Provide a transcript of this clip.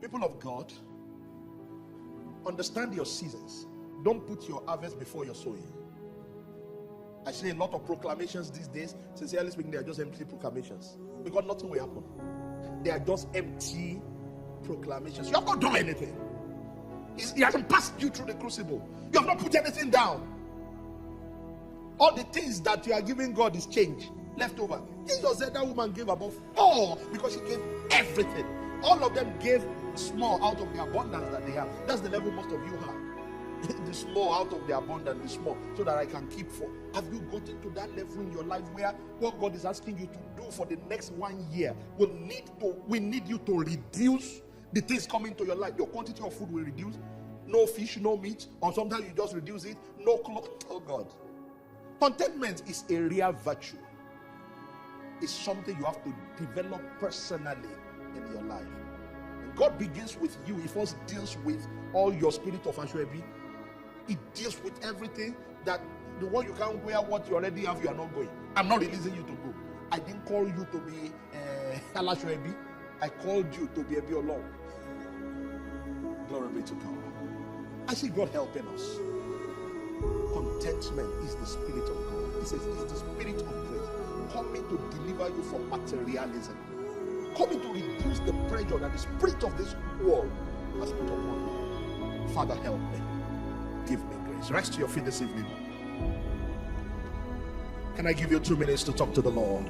People of God, understand your seasons. Don't put your harvest before your sowing. I see a lot of proclamations these days. Sincerely speaking, they are just empty proclamations, because nothing will happen. They are just empty proclamations. You have not done anything. He hasn't passed you through the crucible. You have not put anything down. All the things that you are giving God is change, left over. Jesus said that woman gave above all because she gave everything. All of them gave small out of the abundance that they have. That's the level most of you have. The small out of the abundant, the small, so that I can keep for. Have you gotten to that level in your life where what God is asking you to do for the next 1 year we need you to reduce the things coming to your life? Your quantity of food will reduce. No fish, no meat, or sometimes you just reduce it. No clothes. Oh God. Contentment is a real virtue. It's something you have to develop personally in your life. And God begins with you. He first deals with all your spirit of Ashwebi. It deals with everything that the one you can't wear, what you already have, you are not going. I'm not releasing you to go. I didn't call you to be Alashwebi. I called you to be a Biolong. Glory be to God. I see God helping us. Contentment is the spirit of God. He says it's the spirit of grace coming to deliver you from materialism, coming to reduce the pressure that the spirit of this world has put upon you. Father, help me. Give me grace. Rest to your feet this evening. Can I give you 2 minutes to talk to the Lord?